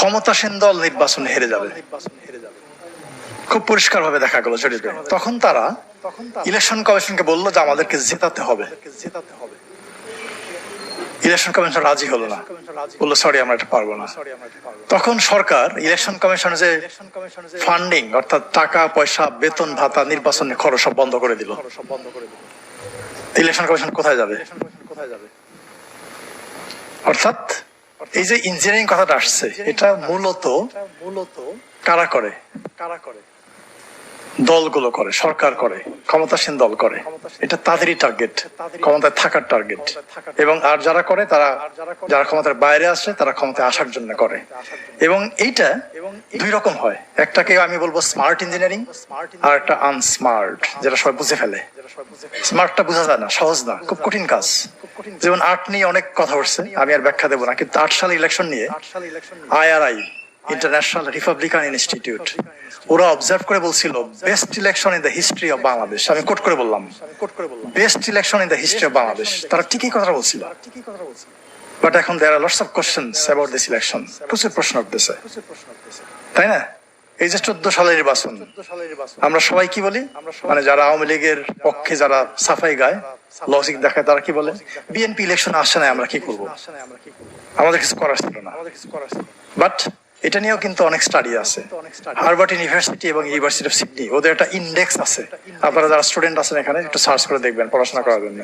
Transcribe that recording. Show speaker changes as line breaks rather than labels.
ক্ষমতাসীন দল নির্বাচনে হেরে যাবে, খুব পরিষ্কার ভাবে দেখা গেল জরিপে। তখন তারা ইলেকশন কমিশনকে বললো যে আমাদেরকে জেতাতে হবে। ইলেকশন কমিশন রাজি হলো না, বললো সরি আমরা এটা পারবো না। তখন সরকার ইলেকশন কমিশনের যে ফান্ডিং অর্থাৎ টাকা পয়সা বেতন ভাতা নির্বাচনের খরচ সব বন্ধ করে দিল। ইলেকশন কমিশন কোথায় যাবে? অর্থাৎ এই যে ইঞ্জিনিয়ারিং কথাটা আসছে, এটা মূলত কারা করে? দলগুলো করে, সরকার করে, ক্ষমতাসীন দল করে। এটা তাদেরই টার্গেট, ক্ষমতায় থাকার টার্গেট। এবং আর যারা করে তারা, যারা ক্ষমতার বাইরে আসে তারা ক্ষমতায় আসার জন্য করে। এবং এইটা দুই রকম হয়, একটাকে আমি বলবো স্মার্ট ইঞ্জিনিয়ারিং, আর একটা আনস্মার্ট, যেটা সবাই বুঝে ফেলে। স্মার্টটা বোঝা যায় না, সহজ না, খুব কঠিন কাজ। যেমন আর্ট নিয়ে অনেক কথা উঠছে, আমি আর ব্যাখ্যা দেবো না, কিন্তু 8 সালে ইলেকশন নিয়ে IRI, ইন্টারন্যাশনাল রিপাবলিকান ইনস্টিটিউট, ওরা অবজার্ভ করে বলছিল best election in the history of Bangladesh. আমি কোট করে বললাম best election in the history of Bangladesh. তারা ঠিকই কথা বলছিল, বাট এখন there are lots of questions about this election. প্রচুর প্রশ্ন উঠতেছে, তাই না? এই যে 14 সালের নির্বাচন, আমরা সবাই কি বলি, মানে যারা আওয়ামী লীগের পক্ষে যারা সাফাই গায়, লজিক দেখায়, তারা কি বলে, বিএনপি ইলেকশন আসে না, আমরা কি করবো, আমাদের কিছু করার ছিল না। বাট এটা নিয়েও কিন্তু অনেক স্টাডি আছে। হার্ভার্ড ইউনিভার্সিটি এবং ইউনিভার্সিটি অফ সিডনি, ওদের একটা ইন্ডেক্স আছে। আপনারা যারা স্টুডেন্ট আছেন এখানে একটু সার্চ করে দেখবেন পড়াশোনা করার জন্য।